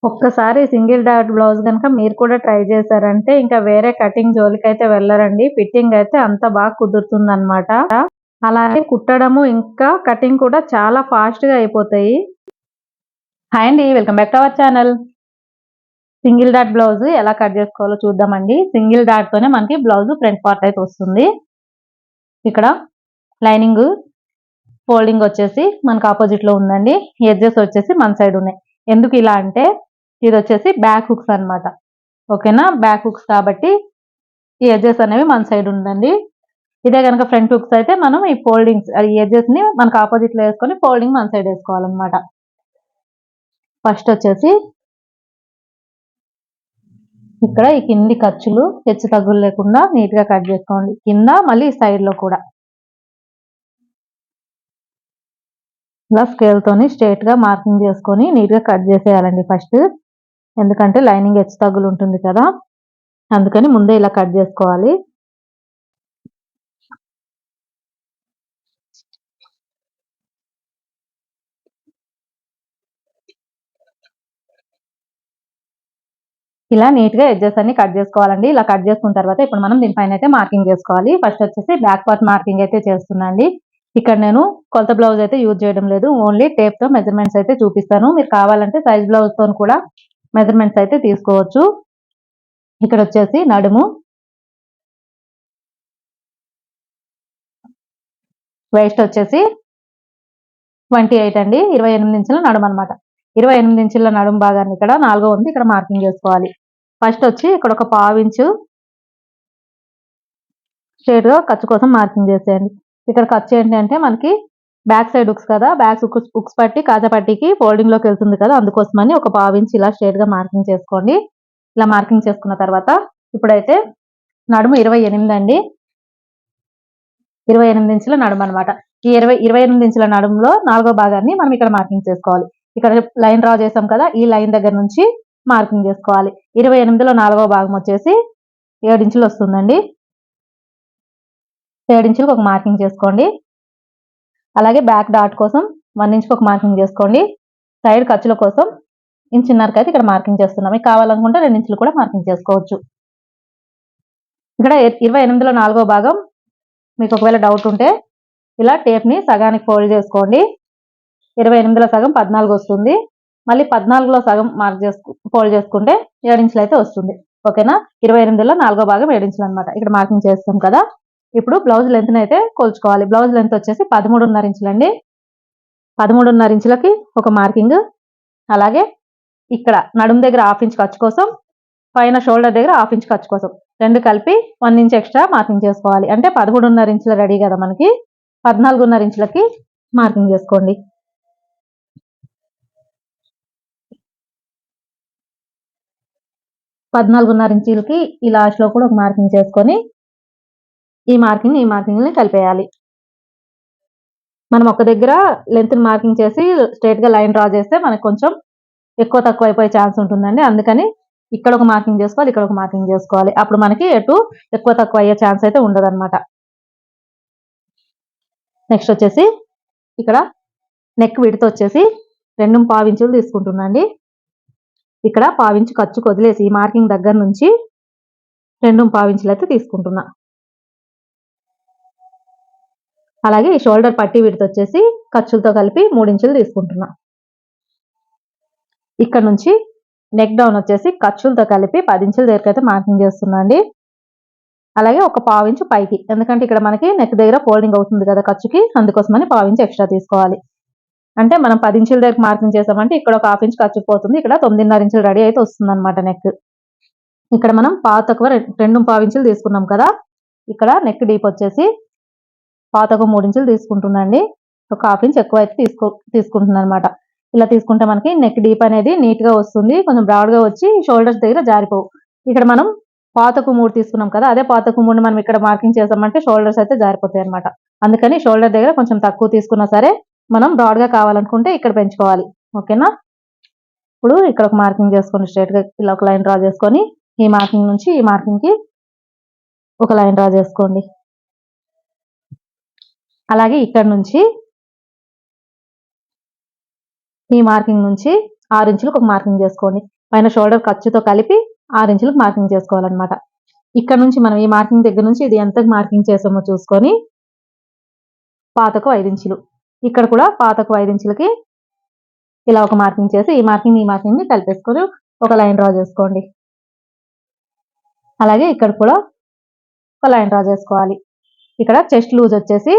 ఒక్కసారి single dot blouse కనుక మీరు కూడా ట్రై చేశారంటే ఇంకా వేరే కటింగ్ జోలికైతే వెళ్ళరండి. ఫిట్టింగ్ అయితే అంత బాగా కుదురుతుందనమాట. అలాగే కుట్టడము ఇంకా కటింగ్ కూడా చాలా ఫాస్ట్‌గా అయిపోతాయి. హాయ్ అండి, welcome back to our channel. Single dot blouse ఎలా కట్ చేసుకోవాలో చూద్దామండి. సింగిల్ డాట్ తోనే మనకి బ్లౌజ్ ఫ్రంట్ పార్ట్ అయితే వస్తుంది. ఇక్కడ లైనింగ్ ఫోల్డింగ్ వచ్చేసి మనకు ఆపోజిట్ లో ఉందండి. ఎడ్జెస్ వచ్చేసి మన సైడ్ ఉన్నాయి. ఎందుకు ఇలా అంటే ఇది వచ్చేసి బ్యాక్ హుక్స్ అన్నమాట. ఓకేనా, బ్యాక్ హుక్స్ కాబట్టి ఈ ఎడ్జెస్ అనేవి మన సైడ్ ఉందండి. ఇదే కనుక ఫ్రంట్ హుక్స్ అయితే మనం ఈ ఫోల్డింగ్స్ ఈ ఎడ్జెస్ ని మనకు ఆపోజిట్ లో వేసుకొని ఫోల్డింగ్ మన సైడ్ వేసుకోవాలన్నమాట. ఫస్ట్ వచ్చేసి ఇక్కడ ఈ కింది ఖర్చులు హెచ్చు తగ్గులు లేకుండా నీట్ గా కట్ చేసుకోండి. కింద మళ్ళీ సైడ్ లో కూడా ఇలా స్కేల్ తోని స్ట్రైట్ గా మార్కింగ్ చేసుకొని నీట్ గా కట్ చేసేయాలండి ఫస్ట్. ఎందుకంటే లైనింగ్ హెచ్చు తగ్గులు ఉంటుంది కదా, అందుకని ముందే ఇలా కట్ చేసుకోవాలి. ఇలా నీట్ గా ఎడ్జెస్ అన్ని కట్ చేసుకోవాలండి. ఇలా కట్ చేసుకున్న తర్వాత ఇప్పుడు మనం దీనిపైన అయితే మార్కింగ్ చేసుకోవాలి. ఫస్ట్ వచ్చేసి బ్యాక్ పార్ట్ మార్కింగ్ అయితే చేస్తున్నాండి. ఇక్కడ నేను కొలత బ్లౌజ్ అయితే యూజ్ చేయడం లేదు, ఓన్లీ టేప్ తో మెజర్మెంట్స్ అయితే చూపిస్తాను. మీరు కావాలంటే సైజ్ బ్లౌజ్ తో కూడా మెజర్మెంట్స్ అయితే తీసుకోవచ్చు. ఇక్కడ వచ్చేసి నడుము వేస్ట్ వచ్చేసి 28 అండి. 28 ఇంచుల నడుము అనమాట. 28 ఇంచుల నడుము భాగాన్ని ఇక్కడ 4వ ఉంది ఇక్కడ మార్కింగ్ చేసుకోవాలి. ఫస్ట్ వచ్చి ఇక్కడ ఒక 1/2 ఇంచు స్ట్రైట్ గా ఖర్చు కోసం మార్కింగ్ చేసేయండి. ఇక్కడ ఖర్చు ఏంటి అంటే మనకి బ్యాక్ సైడ్ హుక్స్ కదా, బ్యాక్ హుక్స్ పట్టి కాజా పట్టికి ఫోల్డింగ్ లోకి వెళ్తుంది కదా, అందుకోసమని ఒక 1/2 ఇంచు ఇలా స్ట్రైట్ గా మార్కింగ్ చేసుకోండి. ఇలా మార్కింగ్ చేసుకున్న తర్వాత ఇప్పుడైతే నడుము 28 అండి. 28 ఇంచుల నడుము అనమాట. ఈ 28 ఇంచుల నడుములో 4వ భాగాన్ని మనం ఇక్కడ మార్కింగ్ చేసుకోవాలి. ఇక్కడ లైన్ డ్రా చేసాం కదా, ఈ లైన్ దగ్గర నుంచి మార్కింగ్ చేసుకోవాలి. 28లో 4వ భాగం వచ్చేసి 7 ఇంచులు వస్తుందండి. 7 ఇంచులకు ఒక మార్కింగ్ చేసుకోండి. అలాగే బ్యాక్ డాట్ కోసం 1 ఇంచుకు ఒక మార్కింగ్ చేసుకోండి. సైడ్ ఖర్చుల కోసం ఇంచున్నరకు అయితే ఇక్కడ మార్కింగ్ చేస్తున్నాం. మీకు కావాలనుకుంటే 2 ఇంచులు కూడా మార్కింగ్ చేసుకోవచ్చు. ఇక్కడ 28లో 4వ భాగం మీకు ఒకవేళ డౌట్ ఉంటే ఇలా టేప్ ని సగానికి ఫోల్డ్ చేసుకోండి. 28లో సగం 14 వస్తుంది. మళ్ళీ 14లో సగం ఫోల్డ్ చేసుకుంటే 7 ఇంచులు అయితే వస్తుంది. ఓకేనా, 28లో 4వ భాగం 7 ఇంచులు అనమాట. ఇక్కడ మార్కింగ్ చేస్తాం కదా. ఇప్పుడు బ్లౌజ్ లెంత్ అయితే కొలుచుకోవాలి. బ్లౌజ్ లెంత్ వచ్చేసి 13.5 ఇంచులండి. 13.5 ఇంచులకి ఒక మార్కింగ్. అలాగే ఇక్కడ నడుము దగ్గర 1/2 ఇంచ్ ఖర్చు కోసం, పైన షోల్డర్ దగ్గర 1/2 ఇంచ్ ఖర్చు కోసం రెండు కలిపి 1 ఇంచ్ ఎక్స్ట్రా మార్కింగ్ చేసుకోవాలి. అంటే 13.5 ఇంచులు రెడీ కదా మనకి. 14.5 ఇంచులకి మార్కింగ్ చేసుకోండి. ఇంచులకి ఈ లాస్ట్ లో కూడా ఒక మార్కింగ్ చేసుకొని ఈ మార్కింగ్ ని కలిపేయాలి. మనం ఒక దగ్గర లెంత్ మార్కింగ్ చేసి స్ట్రైట్ గా లైన్ డ్రా చేస్తే మనకు కొంచెం ఎక్కువ తక్కువ అయిపోయే ఛాన్స్ ఉంటుందండి. అందుకని ఇక్కడ ఒక మార్కింగ్ చేసుకోవాలి, ఇక్కడ ఒక మార్కింగ్ చేసుకోవాలి. అప్పుడు మనకి ఎటు ఎక్కువ తక్కువ అయ్యే ఛాన్స్ అయితే ఉండదు అనమాట. నెక్స్ట్ వచ్చేసి ఇక్కడ నెక్ విడ్త్ వచ్చేసి 2.5 ఇంచులు తీసుకుంటున్నాండి. ఇక్కడ 1/2 ఇంచు ఖర్చుకు వదిలేసి ఈ మార్కింగ్ దగ్గర నుంచి 2.5 ఇంచులు అయితే తీసుకుంటున్నా. అలాగే ఈ షోల్డర్ పట్టి విడ్త్ వచ్చేసి ఖర్చులతో కలిపి 3 ఇంచులు తీసుకుంటున్నా. ఇక్కడ నుంచి నెక్ డౌన్ వచ్చేసి ఖర్చులతో కలిపి 10 ఇంచుల దగ్గర అయితే మార్కింగ్ చేస్తున్నా అండి. అలాగే ఒక 1/2 ఇంచు పైకి, ఎందుకంటే ఇక్కడ మనకి నెక్ దగ్గర ఫోల్డింగ్ అవుతుంది కదా ఖర్చుకి, అందుకోసమని 1/2 ఇంచు ఎక్స్ట్రా తీసుకోవాలి. అంటే మనం 10 ఇంచుల దగ్గర మార్కింగ్ చేసామంటే ఇక్కడ ఒక 1/2 ఇంచు ఖర్చు పోతుంది. ఇక్కడ 9.5 ఇంచులు రెడీ అయితే వస్తుంది అనమాట నెక్. ఇక్కడ మనం తక్కువ 2.5 ఇంచులు తీసుకున్నాం కదా, ఇక్కడ నెక్ డీప్ వచ్చేసి తక్కువ 3 ఇంచులు తీసుకుంటుందండి. ఒక 1/2 ఇంచ్ ఎక్కువ అయితే తీసుకుంటున్నాను అనమాట. ఇలా తీసుకుంటే మనకి నెక్ డీప్ అనేది నీట్ గా వస్తుంది, కొంచెం బ్రాడ్ గా వచ్చి షోల్డర్స్ దగ్గర జారిపోవు. ఇక్కడ మనం తక్కువ 3 తీసుకున్నాం కదా, అదే తక్కువ 3 మనం ఇక్కడ మార్కింగ్ చేసామంటే షోల్డర్స్ అయితే జారిపోతాయి అనమాట. అందుకని షోల్డర్ దగ్గర కొంచెం తక్కువ తీసుకున్నా సరే మనం బ్రాడ్ గా కావాలనుకుంటే ఇక్కడ పెంచుకోవాలి. ఓకేనా, ఇప్పుడు ఇక్కడ ఒక మార్కింగ్ చేసుకొని స్ట్రైట్ గా ఇలా ఒక లైన్ డ్రా చేసుకొని ఈ మార్కింగ్ నుంచి ఈ మార్కింగ్ కి ఒక లైన్ డ్రా చేసుకోండి. అలాగే ఇక్కడ నుంచి ఈ మార్కింగ్ నుంచి 6 ఇంచులకు ఒక మార్కింగ్ చేసుకోండి. పైన షోల్డర్ ఖర్చుతో కలిపి 6 ఇంచులకు మార్కింగ్ చేసుకోవాలన్నమాట. ఇక్కడ నుంచి మనం ఈ మార్కింగ్ దగ్గర నుంచి ఇది ఎంత మార్కింగ్ చేసామో చూసుకొని పాతకు 5 ఇంచులు, ఇక్కడ కూడా పాతకు 5 ఇంచులకి ఇలా ఒక మార్కింగ్ చేసి ఈ మార్కింగ్ ని కలిపేసుకొని ఒక లైన్ డ్రా చేసుకోండి. అలాగే ఇక్కడ కూడా ఒక లైన్ డ్రా చేసుకోవాలి. ఇక్కడ చెస్ట్ లూజ్ వచ్చేసి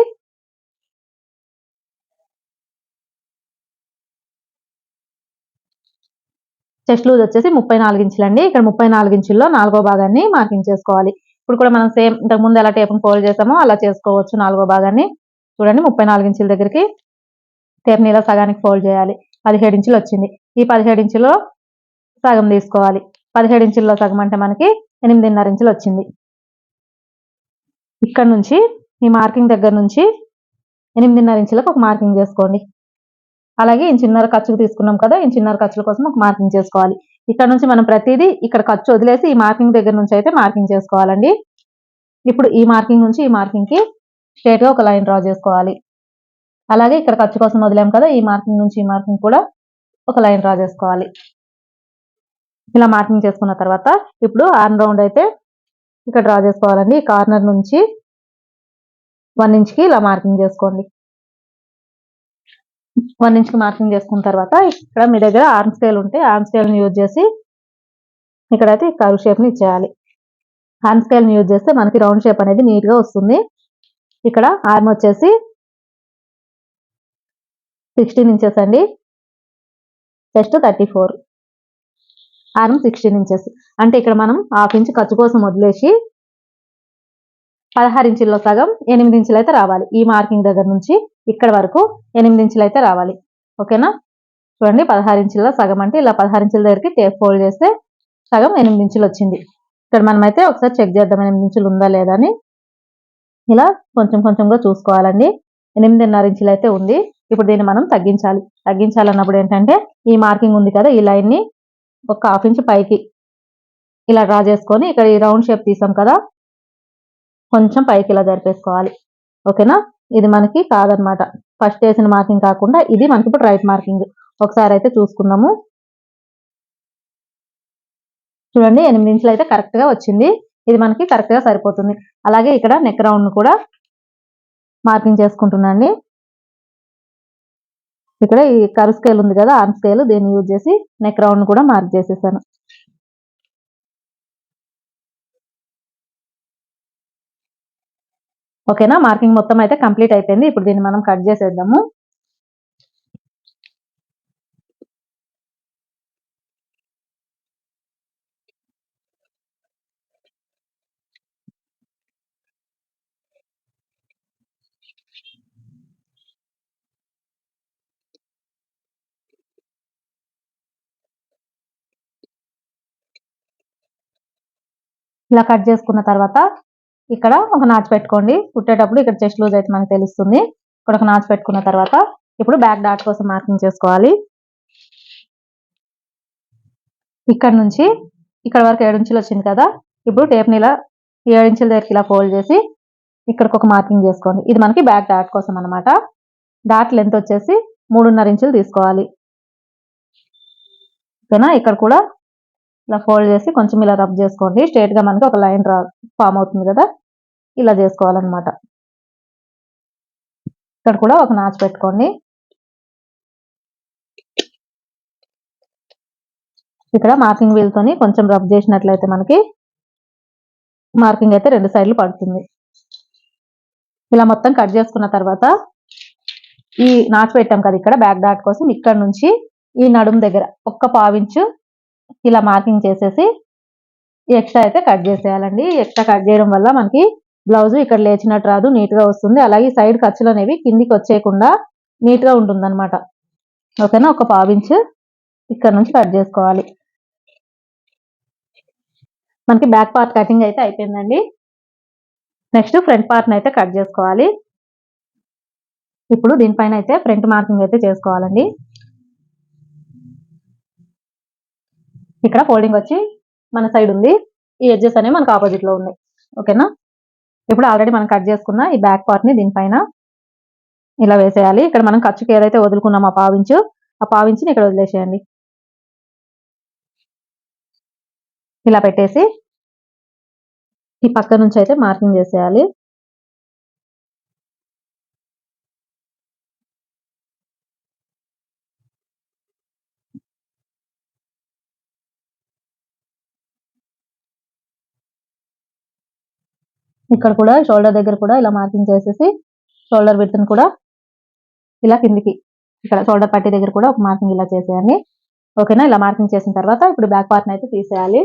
34 ఇంచులండి. ఇక్కడ 34 ఇంచుల్లో 4వ భాగాన్ని మార్కింగ్ చేసుకోవాలి. ఇప్పుడు కూడా మనం సేమ్ ఇంతకు ముందు ఎలా టేప్ని ఫోల్డ్ చేసామో అలా చేసుకోవచ్చు. 4వ భాగాన్ని చూడండి 34 ఇంచుల దగ్గరికి టేప్ని ఇలా సగానికి ఫోల్డ్ చేయాలి. 17 ఇంచులు వచ్చింది. ఈ 17 ఇంచులో సగం తీసుకోవాలి. 17 ఇంచుల్లో సగం అంటే మనకి 8.5 ఇంచులు వచ్చింది. ఇక్కడ నుంచి ఈ మార్కింగ్ దగ్గర నుంచి 8.5 ఇంచులకు ఒక మార్కింగ్ చేసుకోండి. అలాగే ఇంచున్నర ఖర్చుకు తీసుకున్నాం కదా, ఇంచున్నర ఖర్చుల కోసం ఒక మార్కింగ్ చేసుకోవాలి. ఇక్కడ నుంచి మనం ప్రతిదీ ఇక్కడ ఖర్చు వదిలేసి ఈ మార్కింగ్ దగ్గర నుంచి అయితే మార్కింగ్ చేసుకోవాలండి. ఇప్పుడు ఈ మార్కింగ్ నుంచి ఈ మార్కింగ్కి స్ట్రేట్గా ఒక లైన్ డ్రా చేసుకోవాలి. అలాగే ఇక్కడ ఖర్చు కోసం వదిలాం కదా, ఈ మార్కింగ్ నుంచి ఈ మార్కింగ్ కూడా ఒక లైన్ డ్రా చేసుకోవాలి. ఇలా మార్కింగ్ చేసుకున్న తర్వాత ఇప్పుడు ఆర్మ్ రౌండ్ అయితే ఇక్కడ డ్రా చేసుకోవాలండి. ఈ కార్నర్ నుంచి 1 ఇంచ్కి ఇలా మార్కింగ్ చేసుకోండి. 1 ఇంచ్కి మార్కింగ్ చేసుకున్న తర్వాత ఇక్కడ మీ దగ్గర ఆర్మ్ స్కేల్ ఉంటే ఆర్మ్ స్కేల్ని యూజ్ చేసి ఇక్కడైతే కర్వ్ షేప్ని ఇచ్చేయాలి. ఆర్మ్ స్కేల్ని యూజ్ చేస్తే మనకి రౌండ్ షేప్ అనేది నీట్గా వస్తుంది. ఇక్కడ ఆర్మ్ వచ్చేసి 16 ఇంచెస్ అండి, చెస్ట్ 34, ఆర్మ్ 16 ఇంచెస్. అంటే ఇక్కడ మనం 1/2 ఇంచ్ ఖర్చు కోసం వదిలేసి 16 ఇంచుల్లో సగం 8 ఇంచులు అయితే రావాలి. ఈ మార్కింగ్ దగ్గర నుంచి ఇక్కడ వరకు 8 ఇంచులు అయితే రావాలి. ఓకేనా? చూడండి 16 ఇంచుల్లో సగం అంటే ఇలా 16 ఇంచుల దగ్గరికి టేప్ ఫోల్డ్ చేస్తే సగం 8 ఇంచులు వచ్చింది. ఇక్కడ మనమైతే ఒకసారి చెక్ చేద్దాం 8 ఇంచులు ఉందా లేదా అని. ఇలా కొంచెం కొంచెంగా చూసుకోవాలండి. 8.5 ఇంచులు అయితే ఉంది. ఇప్పుడు దీన్ని మనం తగ్గించాలన్నప్పుడు ఏంటంటే ఈ మార్కింగ్ ఉంది కదా, ఈ లైన్ని ఒక 1/2 ఇంచ్ పైకి ఇలా డ్రా చేసుకొని ఇక్కడ ఈ రౌండ్ షేప్ తీసాం కదా, కొంచెం పైకి ఇలా జరిపేసుకోవాలి. ఓకేనా? ఇది మనకి కాదనమాట, ఫస్ట్ వేసిన మార్కింగ్ కాకుండా ఇది మనకి ఇప్పుడు రైట్ మార్కింగ్. ఒకసారి అయితే చూసుకుందాము. చూడండి 8 ఇంచులు అయితే కరెక్ట్ గా వచ్చింది. ఇది మనకి కరెక్ట్ గా సరిపోతుంది. అలాగే ఇక్కడ నెక్ రౌండ్ కూడా మార్కింగ్ చేసుకుంటున్నాండి. ఇక్కడ ఈ కర్వ్ స్కేల్ ఉంది కదా, ఆర్మ్ స్కేల్, దీన్ని యూజ్ చేసి నెక్ రౌండ్ కూడా మార్క్ చేసేసాను. ఓకేనా? మార్కింగ్ మొత్తం అయితే కంప్లీట్ అయిపోయింది. ఇప్పుడు దీన్ని మనం కట్ చేసేద్దాము. ఇలా కట్ చేసుకున్న తర్వాత ఇక్కడ ఒక నాచు పెట్టుకోండి. కుట్టేటప్పుడు ఇక్కడ చెస్ట్ లూజ్ అయితే మనకు తెలుస్తుంది. ఇక్కడ ఒక నాచు పెట్టుకున్న తర్వాత ఇప్పుడు బ్యాక్ డాట్ కోసం మార్కింగ్ చేసుకోవాలి. ఇక్కడ నుంచి ఇక్కడ వరకు 7 ఇంచులు వచ్చింది కదా, ఇప్పుడు టేప్ని ఇలా 7 ఇంచుల దగ్గరికి ఇలా ఫోల్డ్ చేసి ఇక్కడికి ఒక మార్కింగ్ చేసుకోండి. ఇది మనకి బ్యాక్ డాట్ కోసం అనమాట. డాట్ లెంత్ వచ్చేసి 3.5 ఇంచులు తీసుకోవాలి. ఓకేనా? ఇక్కడ కూడా ఇలా ఫోల్డ్ చేసి కొంచెం ఇలా రబ్ చేసుకోండి. స్ట్రైట్ గా మనకి ఒక లైన్ ఫామ్ అవుతుంది కదా, ఇలా చేసుకోవాలన్నమాట. ఇక్కడ కూడా ఒక నాచు పెట్టుకోండి. ఇక్కడ మార్కింగ్ వీల్ తోని కొంచెం రబ్ చేసినట్లయితే మనకి మార్కింగ్ అయితే 2 సైడ్లు పడుతుంది. ఇలా మొత్తం కట్ చేసుకున్న తర్వాత ఈ నాచు పెట్టాం కదా ఇక్కడ బ్యాక్ డాట్ కోసం, ఇక్కడ నుంచి ఈ నడుము దగ్గర ఒక్క 1/2 ఇంచు ఇలా మార్కింగ్ చేసేసి ఎక్స్ట్రా అయితే కట్ చేసేయాలండి. ఎక్స్ట్రా కట్ చేయడం వల్ల మనకి బ్లౌజ్ ఇక్కడ లేచినట్టు రాదు, నీట్ గా వస్తుంది. అలాగే సైడ్ ఖర్చులు అనేవి కిందికి వచ్చేయకుండా నీట్ గా ఉంటుంది అనమాట. ఓకేనా? ఒక 1/2 ఇంచు ఇక్కడ నుంచి కట్ చేసుకోవాలి. మనకి బ్యాక్ పార్ట్ కటింగ్ అయితే అయిపోయిందండి. నెక్స్ట్ ఫ్రంట్ పార్ట్ అయితే కట్ చేసుకోవాలి. ఇప్పుడు దీనిపైన అయితే ఫ్రంట్ మార్కింగ్ అయితే చేసుకోవాలండి. ఇక్కడ ఫోల్డింగ్ వచ్చి మన సైడ్ ఉంది, ఈ ఎడ్జెస్ అనేవి మనకు ఆపోజిట్ లో ఉన్నాయి. ఓకేనా? ఇప్పుడు ఆల్రెడీ మనం కట్ చేసుకున్న ఈ బ్యాక్ పార్ట్ ని దీనిపైన ఇలా వేసేయాలి. ఇక్కడ మనం ఖర్చుకి ఏదైతే వదులుకున్నామో ఆ 1/2 ఇంచు, ఆ 1/2 ఇంచుని ఇక్కడ వదిలేసేయండి. ఇలా పెట్టేసి ఈ పక్క నుంచి అయితే మార్కింగ్ చేసేయాలి. ఇక్కడ కూడా షోల్డర్ దగ్గర కూడా ఇలా మార్కింగ్ చేసేసి షోల్డర్ విడ్త్ కూడా ఇలా కిందికి ఇక్కడ షోల్డర్ పట్టి దగ్గర కూడా ఒక మార్కింగ్ ఇలా చేసేయండి. ఓకేనా? ఇలా మార్కింగ్ చేసిన తర్వాత ఇప్పుడు బ్యాక్ పార్ట్ అయితే తీసేయాలి.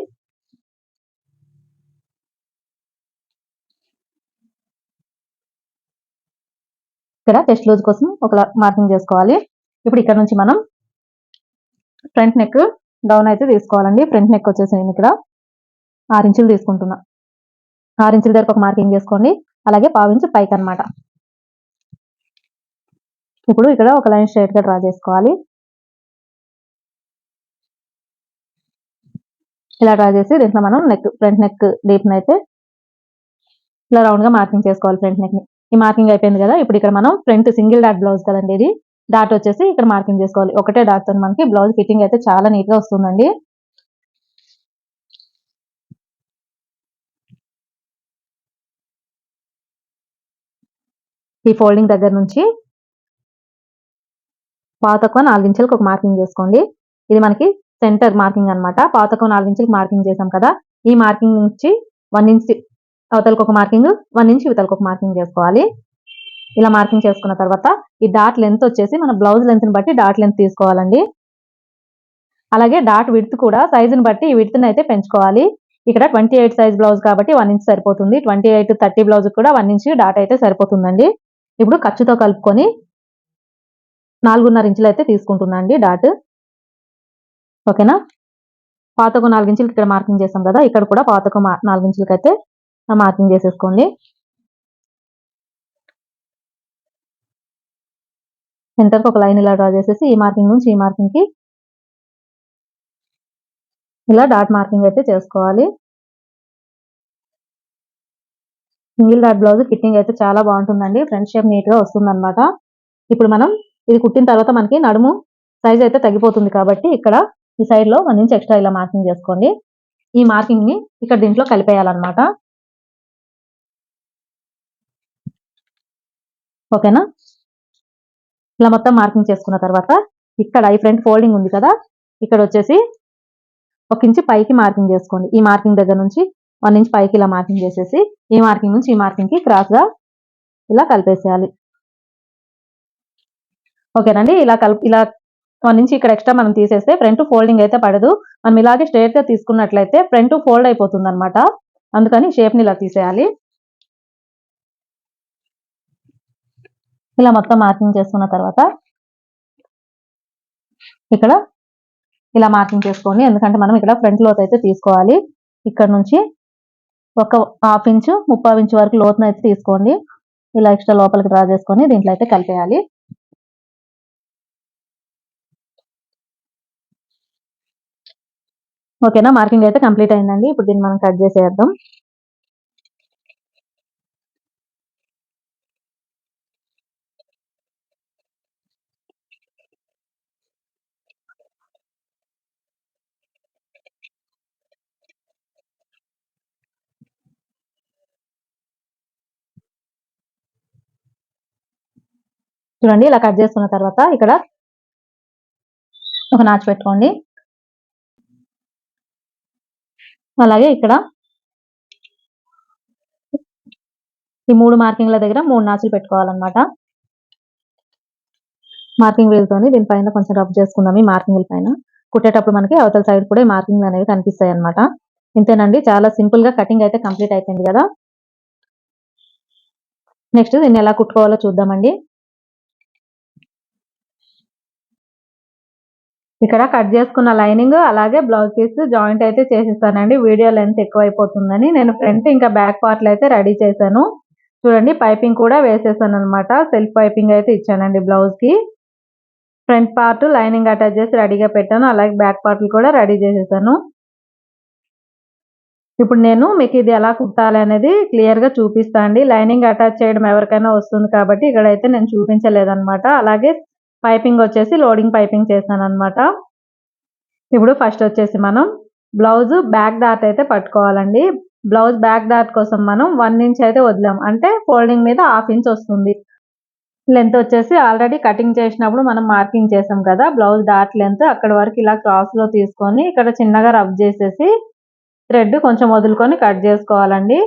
ఇక్కడ చెస్ట్ లూజ్ కోసం ఒక మార్కింగ్ చేసుకోవాలి. ఇప్పుడు ఇక్కడ నుంచి మనం ఫ్రంట్ నెక్ డౌన్ అయితే తీసుకోవాలండి. ఫ్రంట్ నెక్ వచ్చేసి నేను ఇక్కడ 6 ఇంచులు తీసుకుంటున్నా. 6 ఇంచుల దగ్గర ఒక మార్కింగ్ చేసుకోండి. అలాగే 1/2 ఇంచు పైకి అనమాట. ఇప్పుడు ఇక్కడ ఒక లైన్ స్ట్రైట్ గా డ్రా చేసుకోవాలి. ఇలా డ్రా చేసి దీంట్లో మనం ఫ్రంట్ నెక్ డీప్ అయితే ఇలా రౌండ్ గా మార్కింగ్ చేసుకోవాలి ఫ్రంట్ నెక్ ని. ఈ మార్కింగ్ అయిపోయింది కదా. ఇప్పుడు ఇక్కడ మనం ఫ్రంట్ సింగిల్ డాట్ బ్లౌజ్ కదండి ఇది. డాట్ వచ్చేసి ఇక్కడ మార్కింగ్ చేసుకోవాలి. ఒకటే డాట్ తో మనకి బ్లౌజ్ ఫిట్టింగ్ అయితే చాలా నీట్ గా వస్తుందండి. ఈ ఫోల్డింగ్ దగ్గర నుంచి పాతకు 4 ఇంచులకు ఒక మార్కింగ్ చేసుకోండి. ఇది మనకి సెంటర్ మార్కింగ్ అనమాట. పాతకు 4 ఇంచులకు మార్కింగ్ చేసాం కదా. ఈ మార్కింగ్ నుంచి 1 ఇంచ్ అవతలకు ఒక మార్కింగ్, 1 ఇంచ్ ఇవతలకు ఒక మార్కింగ్ చేసుకోవాలి. ఇలా మార్కింగ్ చేసుకున్న తర్వాత ఈ డాట్ లెంత్ వచ్చేసి మన బ్లౌజ్ లెంత్ ని బట్టి డాట్ లెంత్ తీసుకోవాలండి. అలాగే డాట్ విడ్త్ కూడా సైజుని బట్టి ఈ విడ్త్ ని అయితే పెంచుకోవాలి. ఇక్కడ 28 సైజ్ బ్లౌజ్ కాబట్టి 1 ఇంచ్ సరిపోతుంది. 28, 30 బ్లౌజ్ కూడా 1 ఇంచ్ డాట్ అయితే సరిపోతుందండి. ఇప్పుడు ఖర్చుతో కలుపుకొని 4.5 ఇంచులు అయితే తీసుకుంటున్నా అండి డాట్. ఓకేనా? పాతకు 4 ఇంచులకి ఇక్కడ మార్కింగ్ చేసాం కదా. ఇక్కడ కూడా పాతకు 4 ఇంచులకి అయితే మార్కింగ్ చేసేసుకోండి. సెంటర్కి ఒక లైన్ ఇలా డ్రా చేసేసి ఈ మార్కింగ్ నుంచి ఈ మార్కింగ్ కి ఇలా డాట్ మార్కింగ్ అయితే చేసుకోవాలి. సింగిల్ డాట్ బ్లౌజ్ ఫిట్టింగ్ అయితే చాలా బాగుంటుందండి. ఫ్రంట్ షేప్ నీట్ గా వస్తుంది అనమాట. ఇప్పుడు మనం ఇది కుట్టిన తర్వాత మనకి నడుము సైజ్ అయితే తగ్గిపోతుంది కాబట్టి ఇక్కడ ఈ సైడ్ లో 1 ఇంచ్ ఎక్స్ట్రా ఇలా మార్కింగ్ చేసుకోండి. ఈ మార్కింగ్ ని ఇక్కడ దీంట్లో కలిపేయాలన్నమాట. ఓకేనా? ఇలా మొత్తం మార్కింగ్ చేసుకున్న తర్వాత ఇక్కడ ఈ ఫ్రంట్ ఫోల్డింగ్ ఉంది కదా. ఇక్కడ వచ్చేసి 1 ఇంచ్ పైకి మార్కింగ్ చేసుకోండి. ఈ మార్కింగ్ దగ్గర నుంచి 1 ఇంచ్ పైకి ఇలా మార్కింగ్ చేసేసి ఈ మార్కింగ్ నుంచి ఈ మార్కింగ్ కి క్రాస్ గా ఇలా కలిపేసేయాలి. ఓకేనండి? ఇలా 1 ఇంచ్ ఇక్కడ ఎక్స్ట్రా మనం తీసేస్తే ఫ్రంట్ ఫోల్డింగ్ అయితే పడదు. మనం ఇలాగే స్ట్రైట్ గా తీసుకున్నట్లయితే ఫ్రంట్ ఫోల్డ్ అయిపోతుంది అనమాట. అందుకని షేప్ ని ఇలా తీసేయాలి. ఇలా మొత్తం మార్కింగ్ చేసుకున్న తర్వాత ఇక్కడ ఇలా మార్కింగ్ చేసుకోండి. ఎందుకంటే మనం ఇక్కడ ఫ్రంట్ లోత్ అయితే తీసుకోవాలి. ఇక్కడ నుంచి ఒక 1/2 ఇంచు 3/4 ఇంచు వరకు లోతును అయితే తీసుకోండి. ఇలా ఎక్స్ట్రా లోపలికి డ్రా చేసుకొని దీంట్లో అయితే కలిపేయాలి. ఓకేనా? మార్కింగ్ అయితే కంప్లీట్ అయిందండి. ఇప్పుడు దీన్ని మనం కట్ చేసేద్దాం. చూడండి ఇలా కట్ చేసుకున్న తర్వాత ఇక్కడ ఒక నాచు పెట్టుకోండి. అలాగే ఇక్కడ ఈ 3 మార్కింగ్ల దగ్గర 3 నాచులు పెట్టుకోవాలన్నమాట. మార్కింగ్ వీల్తోని దీనిపైన కొంచెం రబ్ చేసుకుందాం. ఈ మార్కింగ్ పైన కుట్టేటప్పుడు మనకి అవతల సైడ్ కూడా ఈ మార్కింగ్ అనేవి కనిపిస్తాయి అనమాట. ఇంతేనండి, చాలా సింపుల్ గా కటింగ్ అయితే కంప్లీట్ అయిపోయింది కదా. నెక్స్ట్ దీన్ని ఎలా కుట్టుకోవాలో చూద్దామండి. ఇక్కడ కట్ చేసుకున్న లైనింగ్ అలాగే బ్లౌజ్ పీస్ జాయింట్ అయితే చేసేస్తానండి. వీడియో లెంత్ ఎక్కువ అయిపోతుందని నేను ఫ్రంట్ ఇంకా బ్యాక్ పార్ట్లు అయితే రెడీ చేశాను. చూడండి పైపింగ్ కూడా వేసేసాను అనమాట. సెల్ఫ్ పైపింగ్ అయితే ఇచ్చానండి బ్లౌజ్ కి. ఫ్రంట్ పార్ట్ లైనింగ్ అటాచ్ చేసి రెడీగా పెట్టాను. అలాగే బ్యాక్ పార్ట్లు కూడా రెడీ చేసేసాను. ఇప్పుడు నేను మీకు ఇది ఎలా కుట్టాలి అనేది క్లియర్ గా చూపిస్తా అండి. లైనింగ్ అటాచ్ చేయడం ఎవరికైనా వస్తుంది కాబట్టి ఇక్కడైతే నేను చూపించలేదన్నమాట. అలాగే పైపింగ్ వచ్చేసి లోడింగ్ పైపింగ్ చేశాను అనమాట. ఇప్పుడు ఫస్ట్ వచ్చేసి మనం బ్లౌజ్ బ్యాక్ డాట్ అయితే పట్టుకోవాలండి. బ్లౌజ్ బ్యాక్ డాట్ కోసం మనం 1 ఇంచ్ అయితే వదిలాం. అంటే ఫోల్డింగ్ మీద 1/2 ఇంచ్ వస్తుంది. లెంత్ వచ్చేసి ఆల్రెడీ కటింగ్ చేసినప్పుడు మనం మార్కింగ్ చేసాం కదా, బ్లౌజ్ డాట్ లెంత్ అక్కడ వరకు ఇలా క్రాస్లో తీసుకొని ఇక్కడ చిన్నగా రబ్ చేసేసి థ్రెడ్ కొంచెం వదులుకొని కట్ చేసుకోవాలండి.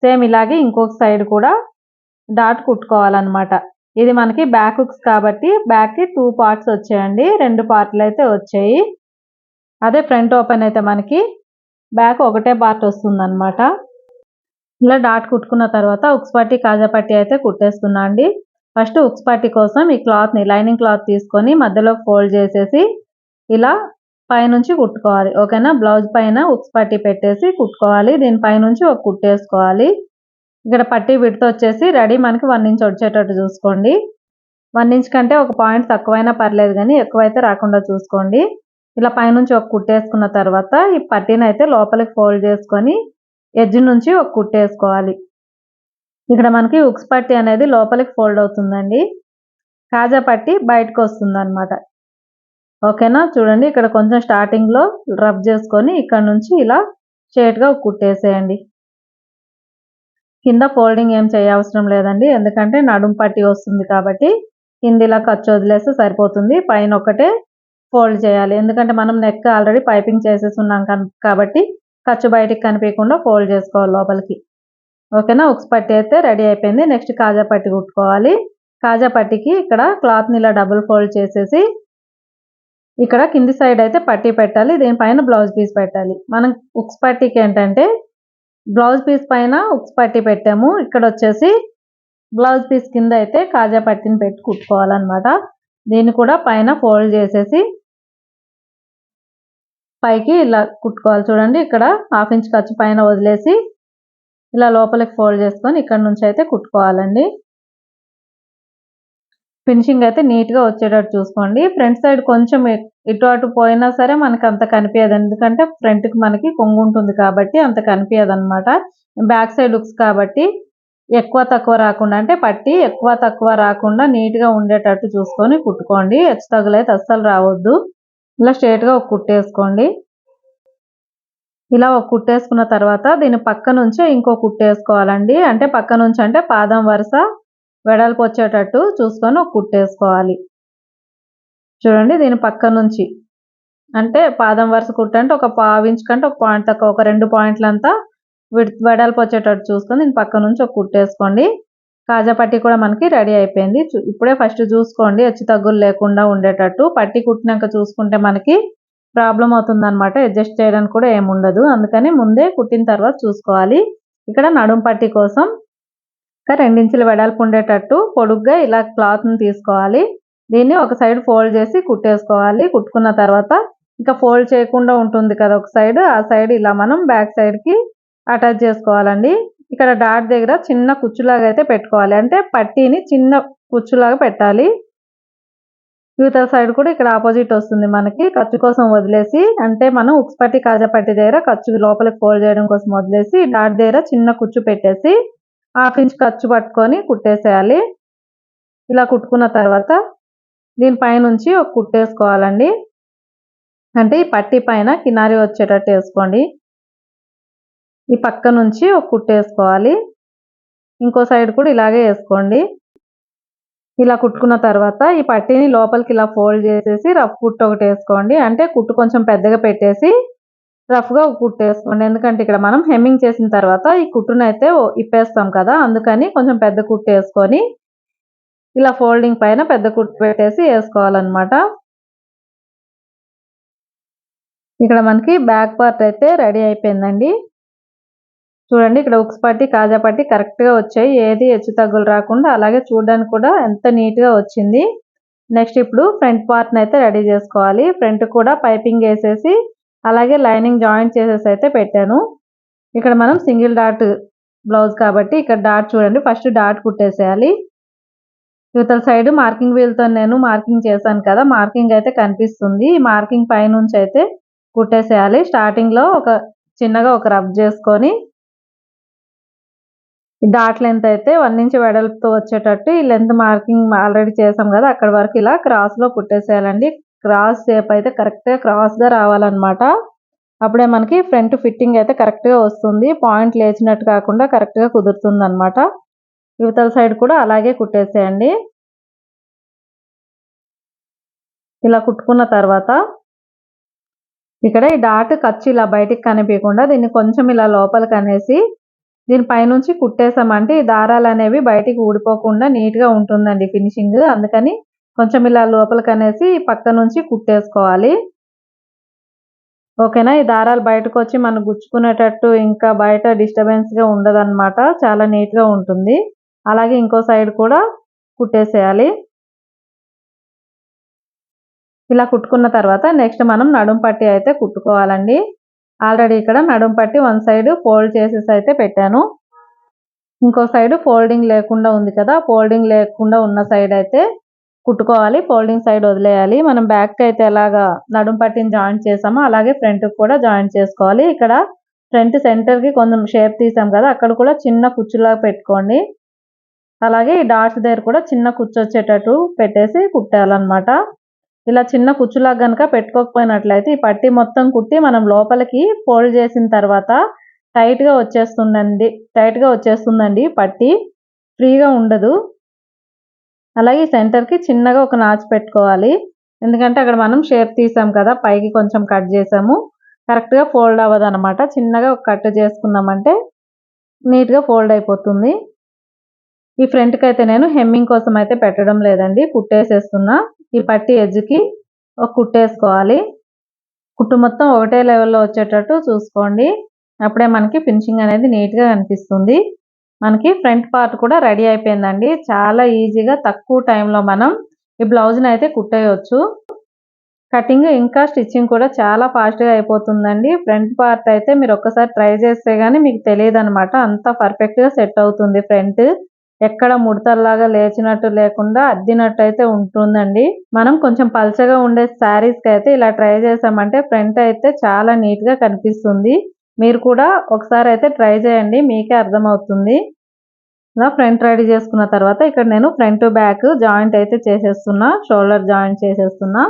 సేమ్ ఇలాగే ఇంకొక సైడ్ కూడా డాట్ కుట్టుకోవాలన్నమాట. ఇది మనకి బ్యాక్ హుక్స్ కాబట్టి బ్యాక్కి 2 పార్ట్స్ వచ్చాయండి, 2 పార్ట్లు అయితే వచ్చాయి. అదే ఫ్రంట్ ఓపెన్ అయితే మనకి బ్యాక్ ఒకటే పార్ట్ వస్తుందన్నమాట. ఇలా డాట్ కుట్టుకున్న తర్వాత ఉక్స్ పట్టి కాజా పట్టి అయితే కుట్టేస్తున్నా అండి. ఫస్ట్ ఉక్స్ పట్టి కోసం ఈ క్లాత్ని లైనింగ్ క్లాత్ తీసుకొని మధ్యలో ఫోల్డ్ చేసేసి ఇలా పైనుంచి కుట్టుకోవాలి. ఓకేనా, బ్లౌజ్ పైన ఉక్స్ పట్టి పెట్టేసి కుట్టుకోవాలి. దీనిపైనుంచి ఒక కుట్టేసుకోవాలి. ఇక్కడ పట్టి విడ్త్ వచ్చేసి రెడీ మనకి 1 ఇంచ్ వచ్చేటట్టు చూసుకోండి. 1 ఇంచ్ కంటే ఒక పాయింట్ తక్కువైనా పర్లేదు కానీ ఎక్కువైతే రాకుండా చూసుకోండి. ఇలా పైనుంచి ఒక కుట్టేసుకున్న తర్వాత ఈ పట్టీని అయితే లోపలికి ఫోల్డ్ చేసుకొని ఎడ్జ్ నుంచి ఒక కుట్టేసుకోవాలి. ఇక్కడ మనకి ఉక్స్ పట్టి అనేది లోపలికి ఫోల్డ్ అవుతుందండి, కాజా పట్టి బయటకు వస్తుంది అనమాట. ఓకేనా, చూడండి ఇక్కడ కొంచెం స్టార్టింగ్లో రబ్ చేసుకొని ఇక్కడ నుంచి ఇలా స్ట్రైట్గా కుట్టేసేయండి. కింద ఫోల్డింగ్ ఏం చేయవసరం లేదండి, ఎందుకంటే నడుం పట్టి వస్తుంది కాబట్టి కింద ఇలా ఖర్చు వదిలేస్తే సరిపోతుంది. పైన ఒకటే ఫోల్డ్ చేయాలి, ఎందుకంటే మనం నెక్ ఆల్రెడీ పైపింగ్ చేసేస్తున్నాం కాబట్టి ఖర్చు బయటికి కనిపించకుండా ఫోల్డ్ చేసుకోవాలి లోపలికి. ఓకేనా, ఉక్స్ పట్టి అయితే రెడీ అయిపోయింది. నెక్స్ట్ కాజా పట్టి కుట్టుకోవాలి. కాజా పట్టికి ఇక్కడ క్లాత్ని ఇలా డబుల్ ఫోల్డ్ చేసేసి ఇక్కడ కింది సైడ్ అయితే పట్టీ పెట్టాలి, దీనిపైన బ్లౌజ్ పీస్ పెట్టాలి. మనం ఉక్స్ పట్టీకి ఏంటంటే బ్లౌజ్ పీస్ పైన ఉక్స్ పట్టి పెట్టాము, ఇక్కడ వచ్చేసి బ్లౌజ్ పీస్ కింద అయితే కాజా పట్టిని పెట్టి కుట్టుకోవాలన్నమాట. దీన్ని కూడా పైన ఫోల్డ్ చేసేసి పైకి ఇలా కుట్టుకోవాలి. చూడండి ఇక్కడ 1/2 ఇంచ్ ఖర్చు పైన వదిలేసి ఇలా లోపలికి ఫోల్డ్ చేసుకొని ఇక్కడ నుంచి అయితే కుట్టుకోవాలండి. ఫినిషింగ్ అయితే నీట్గా వచ్చేటట్టు చూసుకోండి. ఫ్రంట్ సైడ్ కొంచెం ఇటు అటు పోయినా సరే మనకి అంత కనిపించదు, ఎందుకంటే ఫ్రంట్కి మనకి కొంగు ఉంటుంది కాబట్టి అంత కనిపించదు అనమాట. బ్యాక్ సైడ్ లుక్స్ కాబట్టి ఎక్కువ తక్కువ రాకుండా, అంటే పట్టి ఎక్కువ తక్కువ రాకుండా నీట్గా ఉండేటట్టు చూసుకొని కుట్టుకోండి. హెచ్చు తగులైతే అస్సలు రావద్దు. ఇలా స్ట్రైట్గా ఒక కుట్టేసుకోండి. ఇలా ఒక కుట్టేసుకున్న తర్వాత దీని పక్క నుంచి ఇంకో కుట్టేసుకోవాలండి. అంటే పక్క నుంచి అంటే పాదం వరుస వెడల్పు వచ్చేటట్టు చూసుకొని ఒక కుట్టేసుకోవాలి. చూడండి దీని పక్క నుంచి అంటే పాదం వరుస కుట్టు అంటే ఒక 1/2 ఇంచ్ కంటే ఒక పాయింట్ తక్కువ, ఒక 2 పాయింట్లంతా వెడల్పు వచ్చేటట్టు చూసుకొని దీని పక్క నుంచి ఒక కుట్టేసుకోండి. కాజా పట్టి కూడా మనకి రెడీ అయిపోయింది. ఇప్పుడే ఫస్ట్ చూసుకోండి హెచ్చు తగ్గులు లేకుండా ఉండేటట్టు. పట్టి కుట్టినాక చూసుకుంటే మనకి ప్రాబ్లం అవుతుంది అనమాట, అడ్జస్ట్ చేయడానికి కూడా ఏముండదు. అందుకని ముందే కుట్టిన తర్వాత చూసుకోవాలి. ఇక్కడ నడుం పట్టి కోసం 2 ఇంచుల వెడల్పు ఉండేటట్టు పొడుగ్గా ఇలా క్లాత్ని తీసుకోవాలి. దీన్ని ఒక సైడ్ ఫోల్డ్ చేసి కుట్టేసుకోవాలి. కుట్టుకున్న తర్వాత ఇంకా ఫోల్డ్ చేయకుండా ఉంటుంది కదా ఒక సైడ్, ఆ సైడ్ ఇలా మనం బ్యాక్ సైడ్కి అటాచ్ చేసుకోవాలండి. ఇక్కడ డాట్ దగ్గర చిన్న కుచ్చులాగా అయితే పెట్టుకోవాలి, అంటే పట్టీని చిన్న కుచ్చులాగా పెట్టాలి. యూతల సైడ్ కూడా ఇక్కడ ఆపోజిట్ వస్తుంది మనకి, ఖర్చు కోసం వదిలేసి, అంటే మనం ఉక్స్ పట్టి కాజా పట్టి దగ్గర ఖర్చు లోపలికి ఫోల్డ్ చేయడం కోసం వదిలేసి డాట్ దగ్గర చిన్న కుచ్చు పెట్టేసి 1/2 ఇంచ్ ఖర్చు పట్టుకొని కుట్టేసేయాలి. ఇలా కుట్టుకున్న తర్వాత దీనిపైనుంచి ఒక కుట్టేసుకోవాలండి. అంటే ఈ పట్టి పైన కినారి వచ్చేటట్టు వేసుకోండి. ఈ పక్క నుంచి ఒక కుట్టేసుకోవాలి. ఇంకో సైడ్ కూడా ఇలాగే వేసుకోండి. ఇలా కుట్టుకున్న తర్వాత ఈ పట్టీని లోపలికి ఇలా ఫోల్డ్ చేసేసి రఫ్ కుట్టు ఒకటి వేసుకోండి. అంటే కుట్టు కొంచెం పెద్దగా పెట్టేసి రఫ్గా కుట్టేసుకోండి, ఎందుకంటే ఇక్కడ మనం హెమ్మింగ్ చేసిన తర్వాత ఈ కుట్టును అయితే ఇప్పేస్తాం కదా, అందుకని కొంచెం పెద్ద కుట్టు వేసుకొని ఇలా ఫోల్డింగ్ పైన పెద్ద కుట్టు పెట్టేసి వేసుకోవాలన్నమాట. ఇక్కడ మనకి బ్యాక్ పార్ట్ అయితే రెడీ అయిపోయిందండి. చూడండి ఇక్కడ ఉక్స్ పట్టి కాజా పట్టి కరెక్ట్గా వచ్చాయి, ఏది హెచ్చు తగ్గులు రాకుండా, అలాగే చూడడానికి కూడా ఎంత నీట్గా వచ్చింది. నెక్స్ట్ ఇప్పుడు ఫ్రంట్ పార్ట్ని అయితే రెడీ చేసుకోవాలి. ఫ్రంట్ కూడా పైపింగ్ వేసేసి అలాగే లైనింగ్ జాయింట్ చేసేసి అయితే పెట్టాను. ఇక్కడ మనం సింగిల్ డాట్ బ్లౌజ్ కాబట్టి ఇక్కడ డాట్ చూడండి, ఫస్ట్ డాట్ కుట్టేసేయాలి. యువతల సైడ్ మార్కింగ్ వీల్తో నేను మార్కింగ్ చేశాను కదా, మార్కింగ్ అయితే కనిపిస్తుంది. ఈ మార్కింగ్ పైనుంచి అయితే కుట్టేసేయాలి. స్టార్టింగ్లో చిన్నగా ఒక రబ్ చేసుకొని డాట్ లెంత్ అయితే 1 ఇంచ్ వెడల్పుతో వచ్చేటట్టు ఈ లెంత్ మార్కింగ్ ఆల్రెడీ చేసాం కదా అక్కడ వరకు ఇలా క్రాస్లో కుట్టేసేయాలండి. క్రాస్ షేప్ అయితే కరెక్ట్గా క్రాస్గా రావాలన్నమాట. అప్పుడే మనకి ఫ్రంట్ ఫిట్టింగ్ అయితే కరెక్ట్గా వస్తుంది. పాయింట్ లేచినట్టు కాకుండా కరెక్ట్గా కుదురుతుంది అనమాట. యువతల సైడ్ కూడా అలాగే కుట్టేసేయండి. ఇలా కుట్టుకున్న తర్వాత ఇక్కడ ఈ డాట్ ఖర్చు ఇలా బయటికి కనిపించకుండా దీన్ని కొంచెం ఇలా లోపలికి అనేసి దీని పైనుంచి కుట్టేసామంటే ఈ దారాలు అనేవి బయటికి ఊడిపోకుండా నీట్గా ఉంటుందండి ఫినిషింగ్. అందుకని కొంచెం ఇలా లోపలికి అనేసి పక్క నుంచి కుట్టేసుకోవాలి. ఓకేనా. ఈ దారాలు బయటకు వచ్చి మనం గుచ్చుకునేటట్టు ఇంకా బయట డిస్టర్బెన్స్గా ఉండదన్నమాట. చాలా నీట్గా ఉంటుంది. అలాగే ఇంకో సైడ్ కూడా కుట్టేసేయాలి. ఇలా కుట్టుకున్న తర్వాత నెక్స్ట్ మనం నడుం పట్టి అయితే కుట్టుకోవాలండి. ఆల్రెడీ ఇక్కడ నడుం పట్టి వన్ సైడ్ ఫోల్డ్ చేసేసి అయితే పెట్టాను. ఇంకో సైడ్ ఫోల్డింగ్ లేకుండా ఉంది కదా, ఫోల్డింగ్ లేకుండా ఉన్న సైడ్ అయితే కుట్టుకోవాలి. ఫోల్డింగ్ సైడ్ వదిలేయాలి. మనం బ్యాక్ అయితే ఎలాగా నడుం పట్టిని జాయింట్ చేసామో అలాగే ఫ్రంట్ కూడా జాయింట్ చేసుకోవాలి. ఇక్కడ ఫ్రంట్ సెంటర్ కి కొంచెం షేప్ తీసాం కదా, అక్కడ కూడా చిన్న కుచ్చులాగా పెట్టుకోండి. అలాగే ఈ డాట్స్ దగ్గర కూడా చిన్న కుచ్చు వచ్చేటట్టు పెట్టేసి కుట్టాలన్నమాట. ఇలా చిన్న కుచ్చులాగా కనుక పెట్టుకోకపోయినట్లయితే ఈ పట్టి మొత్తం కుట్టి మనం లోపలికి ఫోల్డ్ చేసిన తర్వాత టైట్గా వచ్చేస్తుందండి పట్టి, ఫ్రీగా ఉండదు. అలాగే సెంటర్కి చిన్నగా ఒక నాచు పెట్టుకోవాలి. ఎందుకంటే అక్కడ మనం షేప్ తీసాం కదా, పైకి కొంచెం కట్ చేసాము, కరెక్ట్గా ఫోల్డ్ అవ్వదు అనమాట. చిన్నగా ఒక కట్ చేసుకున్నామంటే నీట్గా ఫోల్డ్ అయిపోతుంది. ఈ ఫ్రంట్కి అయితే నేను హెమ్మింగ్ కోసం అయితే పెట్టడం లేదండి, కుట్టేసేస్తున్నా. ఈ పట్టి ఎడ్జ్కి ఒక కుట్టేసుకోవాలి. కుట్టు మొత్తం ఒకటే లెవెల్లో వచ్చేటట్టు చూసుకోండి. అప్పుడే మనకి ఫినిషింగ్ అనేది నీట్గా కనిపిస్తుంది. మనకి ఫ్రంట్ పార్ట్ కూడా రెడీ అయిపోయిందండి. చాలా ఈజీగా తక్కువ టైంలో మనం ఈ బ్లౌజ్ని అయితే కుట్టేయచ్చు. కటింగ్ ఇంకా స్టిచ్చింగ్ కూడా చాలా ఫాస్ట్గా అయిపోతుందండి. ఫ్రంట్ పార్ట్ అయితే మీరు ఒక్కసారి ట్రై చేస్తే కానీ మీకు తెలియదు అనమాట, అంత పర్ఫెక్ట్గా సెట్ అవుతుంది. ఫ్రంట్ ఎక్కడ ముడతల్లాగా లేచినట్టు లేకుండా అద్దినట్టు అయితే ఉంటుందండి. మనం కొంచెం పల్చగా ఉండే శారీస్కి అయితే ఇలా ట్రై చేసామంటే ఫ్రంట్ అయితే చాలా నీట్గా కనిపిస్తుంది. మీరు కూడా ఒకసారి అయితే ట్రై చేయండి, మీకే అర్థమవుతుంది. ఇలా ఫ్రంట్ రెడీ చేసుకున్న తర్వాత ఇక్కడ నేను ఫ్రంట్ బ్యాక్ జాయింట్ అయితే చేసేస్తున్నా, షోల్డర్ జాయింట్ చేసేస్తున్నా.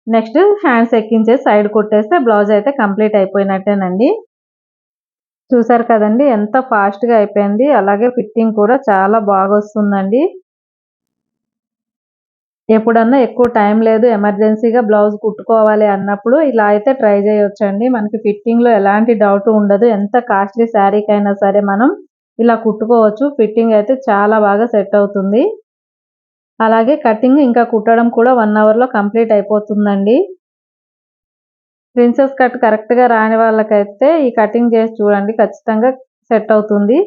నెక్స్ట్ హ్యాండ్స్ ఎక్కించేసి సైడ్ కుట్టేస్తే బ్లౌజ్ అయితే కంప్లీట్ అయిపోయినట్టేనండి. చూసారు కదండి ఎంత ఫాస్ట్గా అయిపోయింది. అలాగే ఫిట్టింగ్ కూడా చాలా బాగా వస్తుందండి. ఎప్పుడన్నా ఎక్కువ టైం లేదు, ఎమర్జెన్సీగా బ్లౌజ్ కుట్టుకోవాలి అన్నప్పుడు ఇలా అయితే ట్రై చేయొచ్చండి. మనకి ఫిట్టింగ్లో ఎలాంటి డౌట్ ఉండదు. ఎంత కాస్ట్లీ శారీకైనా సరే మనం ఇలా కుట్టుకోవచ్చు. ఫిట్టింగ్ అయితే చాలా బాగా సెట్ అవుతుంది. అలాగే కటింగ్ ఇంకా కుట్టడం కూడా 1 అవర్లో కంప్లీట్ అయిపోతుందండి. ప్రిన్సెస్ కట్ కరెక్ట్గా రాని వాళ్ళకైతే ఈ కటింగ్ చేసి చూడండి, ఖచ్చితంగా సెట్ అవుతుంది.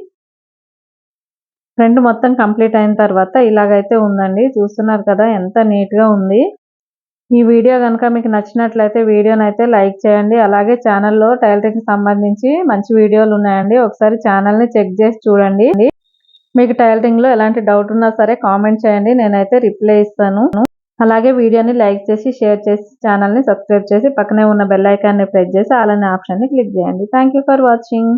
ఫ్రంట్ మొత్తం కంప్లీట్ అయిన తర్వాత ఇలాగైతే ఉందండి. చూస్తున్నారు కదా ఎంత నీట్గా ఉంది. ఈ వీడియో కనుక మీకు నచ్చినట్లయితే వీడియోని అయితే లైక్ చేయండి. అలాగే ఛానల్లో టైలరింగ్కి సంబంధించి మంచి వీడియోలు ఉన్నాయండి, ఒకసారి ఛానల్ని చెక్ చేసి చూడండి. మీకు టైలరింగ్లో ఎలాంటి డౌట్ ఉన్నా సరే కామెంట్ చేయండి, నేనైతే రిప్లై ఇస్తాను. అలాగే వీడియోని లైక్ చేసి షేర్ చేసి ఛానల్ని సబ్స్క్రైబ్ చేసి పక్కనే ఉన్న బెల్ ఐకాన్ని ప్రెస్ చేసి ఆల్ అనే ఆప్షన్ని క్లిక్ చేయండి. Thank you for watching.